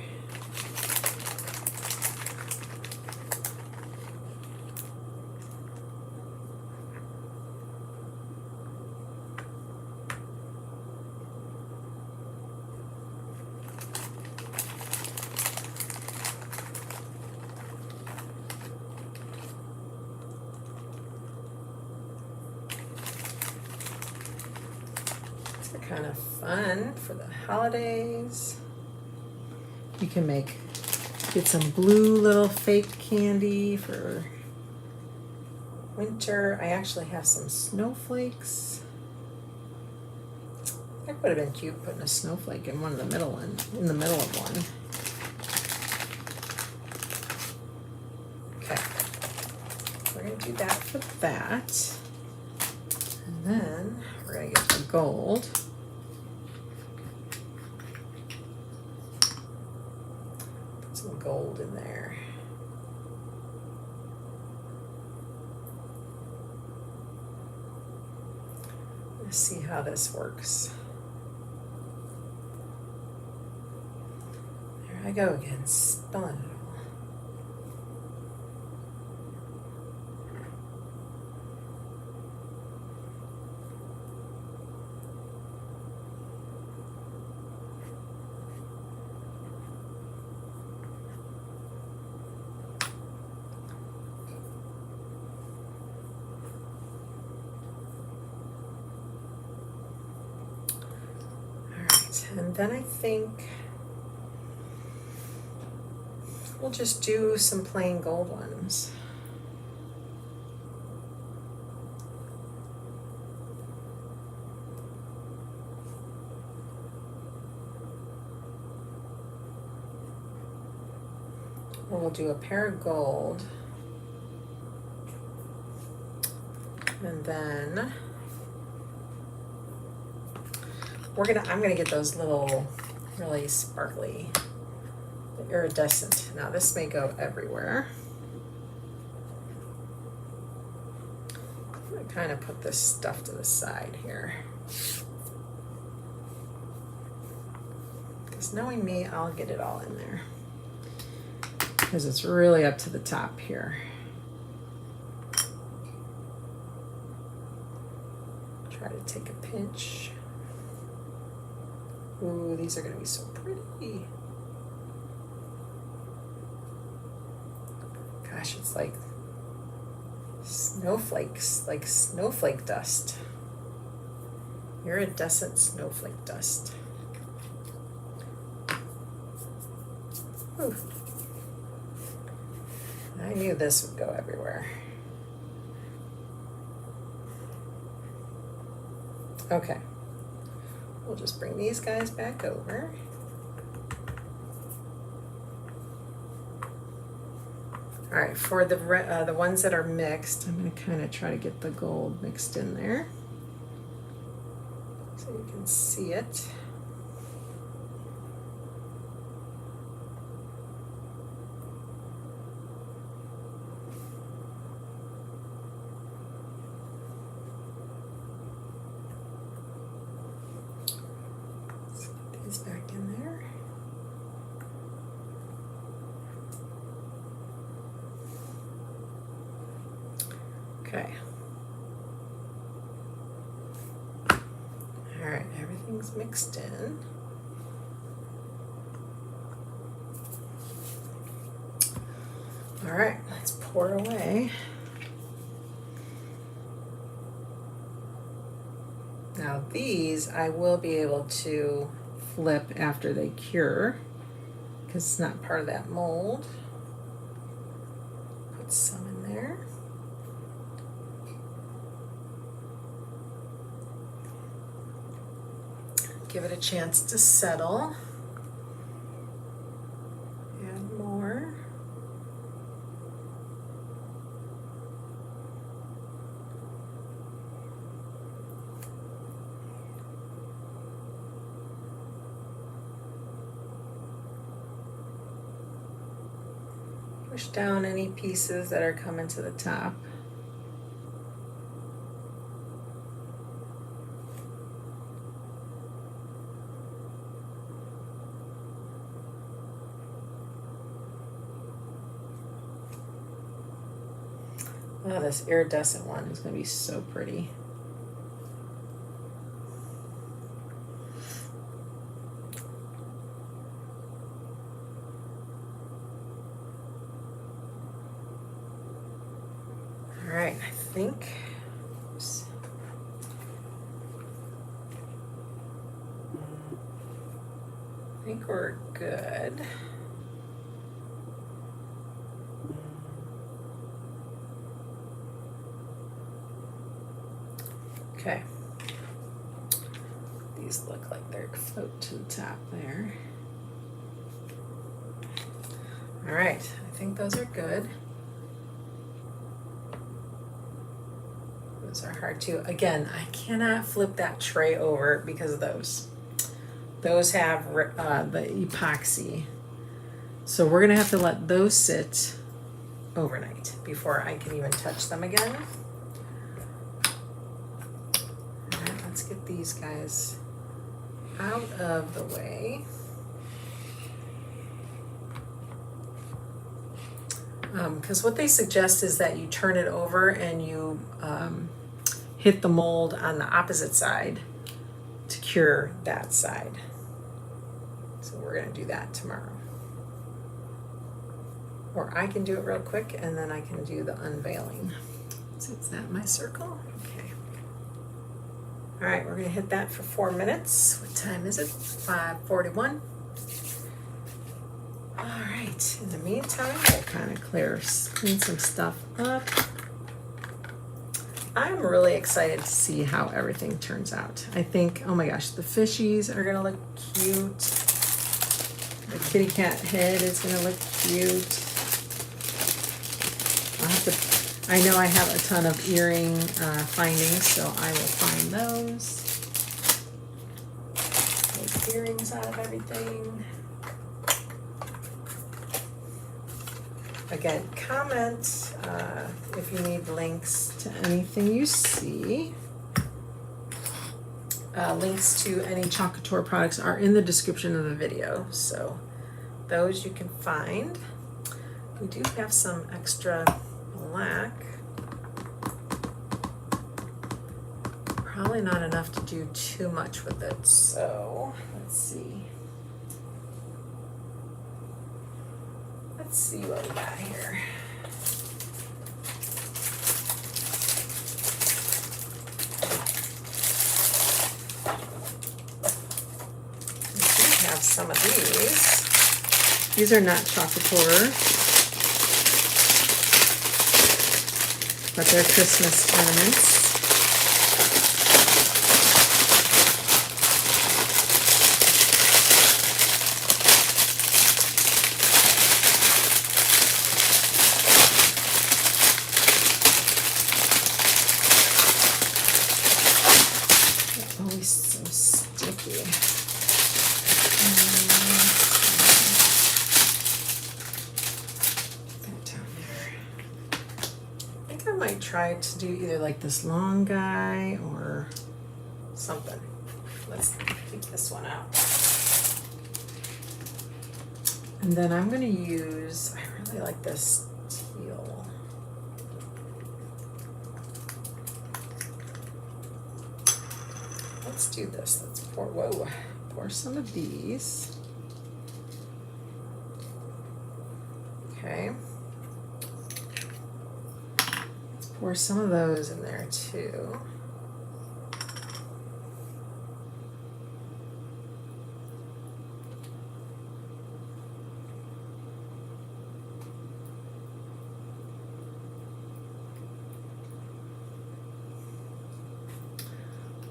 Kind of fun for the holidays. You can get some blue little fake candy for winter. I actually have some snowflakes. That would have been cute putting a snowflake in the middle of one. Okay, we're gonna do that for that, and then we're gonna get the gold. Some gold in there. Let's see how this works. There I go again, spilling it all. And then I think we'll just do some plain gold ones. We'll do a pair of gold, and then I'm gonna get those little really sparkly, the iridescent. Now this may go everywhere. I'm gonna kind of put this stuff to the side here, because knowing me, I'll get it all in there, because it's really up to the top here. Try to take a pinch. Ooh, these are gonna be so pretty. Gosh, it's like snowflakes, like snowflake dust. Iridescent snowflake dust. Ooh. I knew this would go everywhere. Okay, we'll just bring these guys back over. All right, for the ones that are mixed, I'm going to kind of try to get the gold mixed in there so you can see it. Back in there. Okay. All right, everything's mixed in. All right, let's pour away. Now these I will be able to flip after they cure, because it's not part of that mold. Put some in there. Give it a chance to settle. Add more. Push down any pieces that are coming to the top. Oh, this iridescent one is going to be so pretty. All right, I think we're good. Okay. These look like they're float to the top there. All right, I think those are good. Those are hard too. Again, I cannot flip that tray over because of those. Those have the epoxy. So we're gonna have to let those sit overnight before I can even touch them again. All right, let's get these guys out of the way. Because what they suggest is that you turn it over and you hit the mold on the opposite side to cure that side. So we're going to do that tomorrow. Or I can do it real quick and then I can do the unveiling. So is that my circle? Okay. All right, we're gonna hit that for 4 minutes. What time is it? 5:41. All right, in the meantime, we'll kind of clean some stuff up. I'm really excited to see how everything turns out. I think, oh my gosh, the fishies are gonna look cute. The kitty cat head is gonna look cute. I know I have a ton of earring findings, so I will find those. Make earrings out of everything. Again, comment if you need links to anything you see. Links to any Chalkin History products are in the description of the video, so those you can find. We do have some extra black. Probably not enough to do too much with it, so let's see. Let's see what we got here. We do have some of these. These are not Chalkin History, but they're Christmas ornaments. Always so sticky. Put it down there. I think I might try to do either like this long guy or something. Let's keep this one out. And then I'm going to use, I really like this teal. Let's do this. Let's pour some of these. Okay. Let's pour some of those in there too.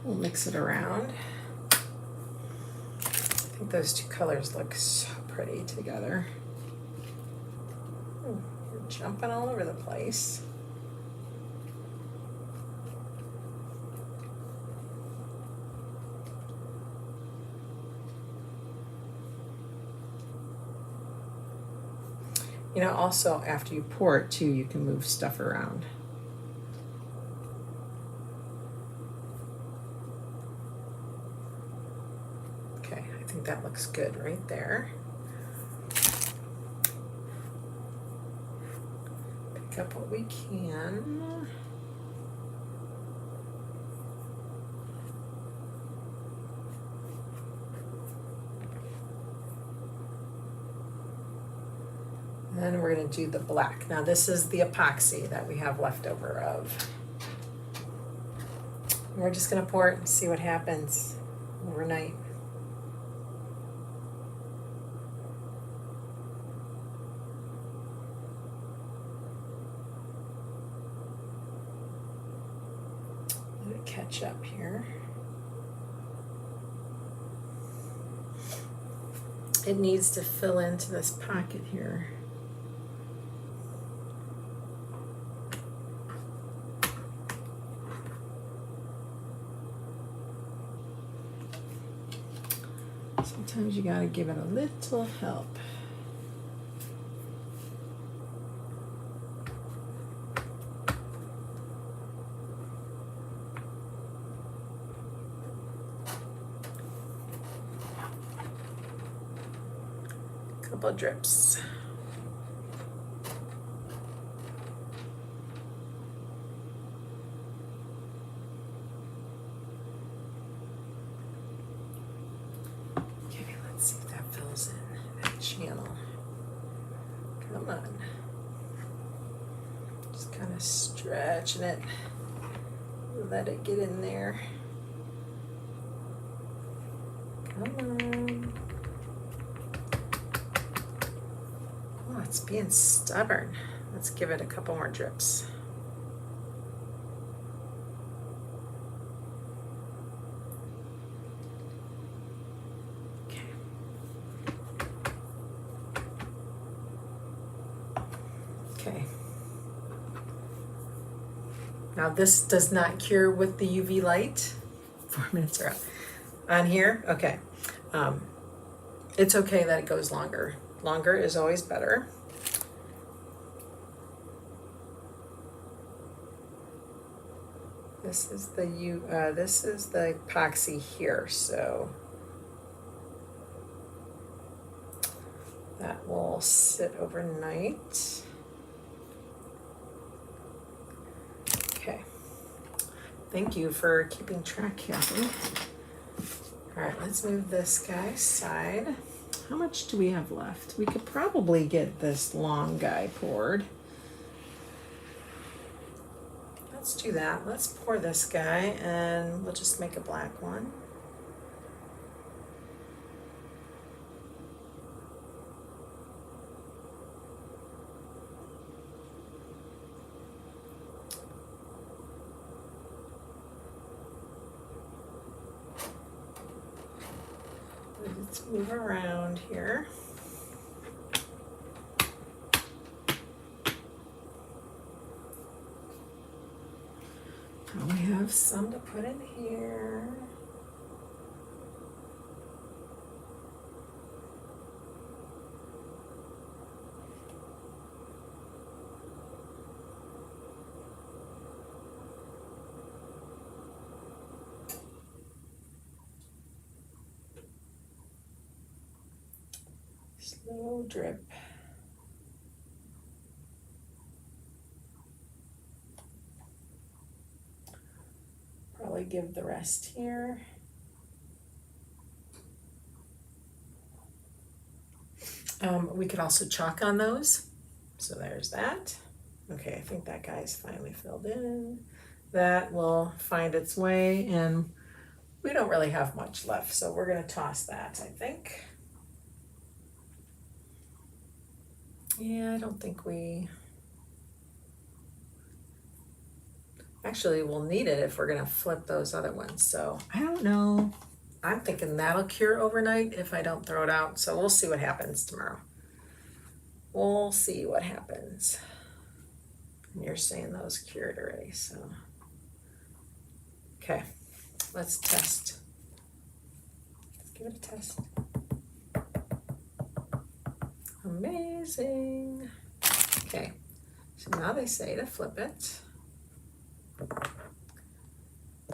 We'll mix it around. I think those two colors look so pretty together. Ooh, you're jumping all over the place. You know, also after you pour it too, you can move stuff around. I think that looks good right there. Pick up what we can. Then we're going to do the black. Now this is the epoxy that we have left over of. We're just going to pour it and see what happens overnight. Catch up here. It needs to fill into this pocket here. Sometimes you gotta give it a little help. Couple drips. Okay, let's see if that fills in that channel. Come on. Just kind of stretching it. Let it get in there. It's being stubborn. Let's give it a couple more drips. Okay. Now this does not cure with the UV light. 4 minutes are up. On here, okay. It's okay that it goes longer. Longer is always better. This is the epoxy here, so that will sit overnight. Okay. Thank you for keeping track, Kathy. All right, let's move this guy aside. How much do we have left? We could probably get this long guy poured. Let's do that. Let's pour this guy and we'll just make a black one. Let's move around here. We have some to put in here. Slow drip. Probably give the rest here. We could also chalk on those. So there's that. Okay, I think that guy's finally filled in. That will find its way, and we don't really have much left, so we're gonna toss that, I think. Yeah, I don't think we... Actually, we'll need it if we're gonna flip those other ones, so I don't know. I'm thinking that'll cure overnight if I don't throw it out, so we'll see what happens tomorrow. We'll see what happens. And you're saying those cured already, so. Okay, let's test. Let's give it a test. Amazing. Okay, so now they say to flip it.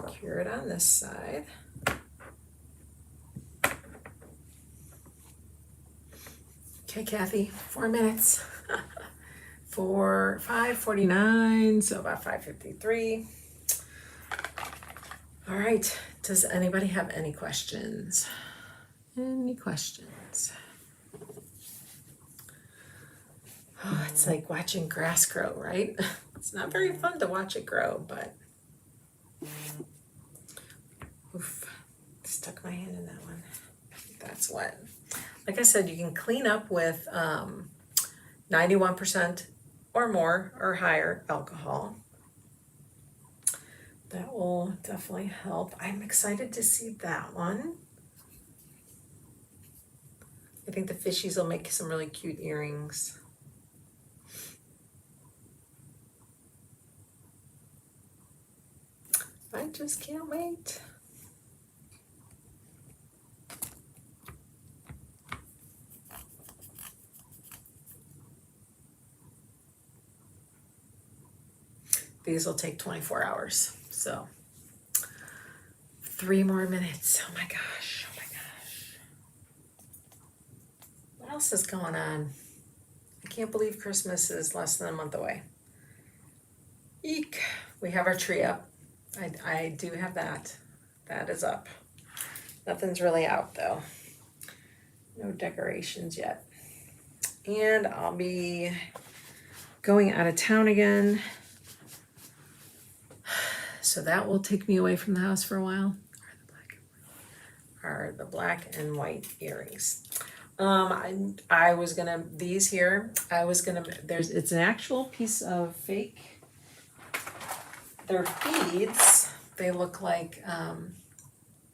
Cure it on this side. Okay, Kathy, 4 minutes. For 5:49, so about 5:53. All right, does anybody have any questions? Any questions? Oh, it's like watching grass grow, right? It's not very fun to watch it grow, but oof, stuck my hand in that one. That's what. Like I said, you can clean up with 91% or more or higher alcohol. That will definitely help. I'm excited to see that one. I think the fishies will make some really cute earrings. I just can't wait. These will take 24 hours, so 3 more minutes. Oh my gosh, oh my gosh. What else is going on? I can't believe Christmas is less than a month away. Eek, we have our tree up. I do have that. That is up. Nothing's really out though. No decorations yet. And I'll be going out of town again. So that will take me away from the house for a while. Are the black and white earrings. I was gonna, these here, it's an actual piece of fake, they're beads. They look like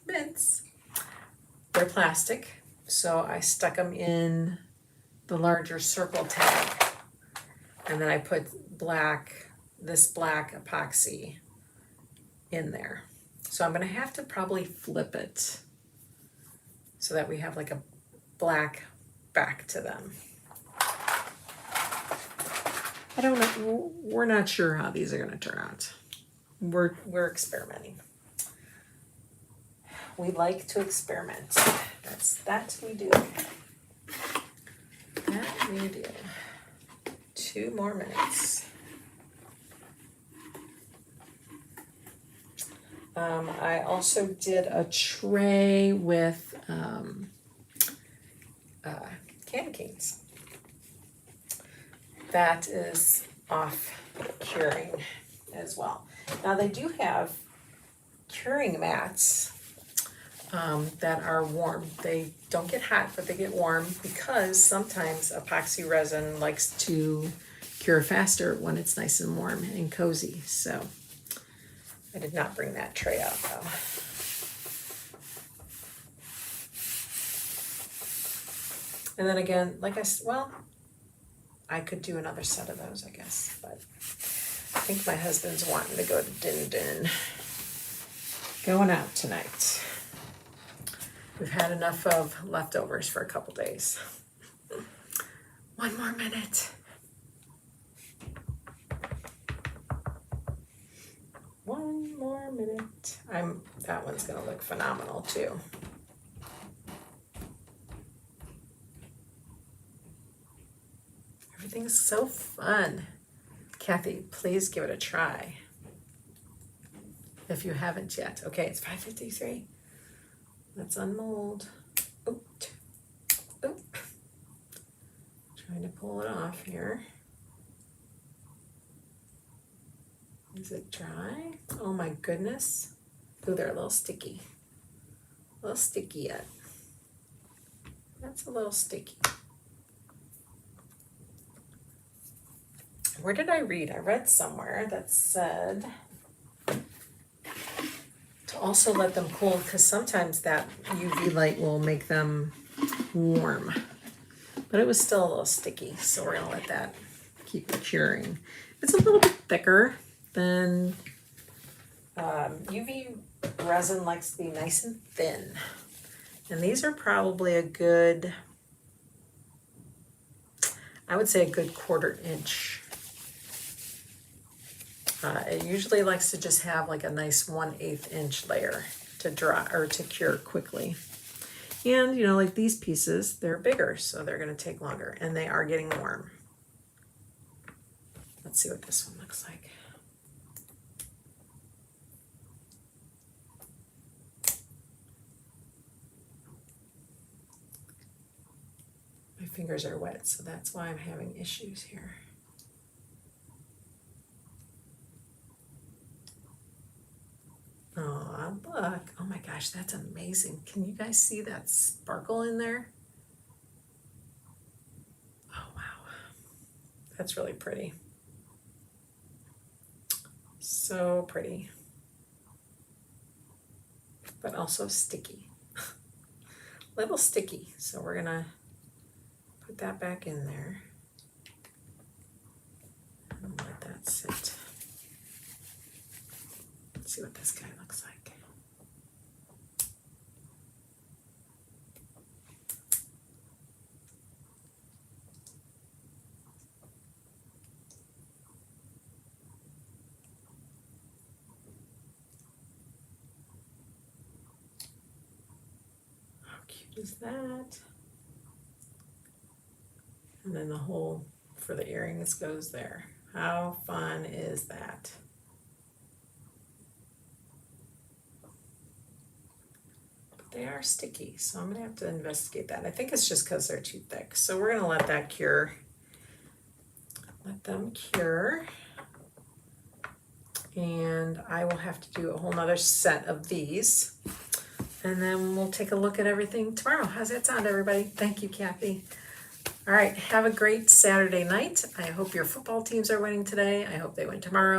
mints. They're plastic, so I stuck them in the larger circle tag, and then I put this black epoxy in there. So I'm gonna have to probably flip it so that we have like a black back to them. I don't know, we're not sure how these are gonna turn out. We're experimenting. We like to experiment. That we do. That we do. 2 more minutes. I also did a tray with candy canes. That is off curing as well. Now they do have curing mats that are warm. They don't get hot, but they get warm because sometimes epoxy resin likes to cure faster when it's nice and warm and cozy. So I did not bring that tray out though. And then again, like I said, well, I could do another set of those, I guess, but I think my husband's wanting to go to Din Din. Going out tonight. We've had enough of leftovers for a couple days. 1 more minute. 1 more minute. That one's gonna look phenomenal too. Everything's so fun. Kathy, please give it a try if you haven't yet. Okay, it's 5:53. Let's unmold. Oop. Oop. Trying to pull it off here. Is it dry? Oh my goodness. Oh, they're a little sticky. A little sticky yet. That's a little sticky. Where did I read? I read somewhere that said to also let them cool, because sometimes that UV light will make them warm. But it was still a little sticky, so we're gonna let that keep curing. It's a little bit thicker than UV resin likes to be nice and thin. And these are probably a good, I would say a good 1/4 inch. It usually likes to just have like a nice 1/8 inch layer to dry or to cure quickly. And you know, like these pieces, they're bigger, so they're gonna take longer, and they are getting warm. Let's see what this one looks like. My fingers are wet, so that's why I'm having issues here. Oh, look. Oh my gosh, that's amazing. Can you guys see that sparkle in there? Oh, wow. That's really pretty. So pretty. But also sticky. Little sticky. So we're gonna put that back in there. And let that sit. Let's see what this guy looks like. How cute is that? And then the hole for the earrings goes there. How fun is that? They are sticky, so I'm gonna have to investigate that. I think it's just because they're too thick. So we're gonna let that cure. Let them cure. And I will have to do a whole nother set of these. And then we'll take a look at everything tomorrow. How's that sound, everybody? Thank you, Kathy. All right, have a great Saturday night. I hope your football teams are winning today. I hope they win tomorrow.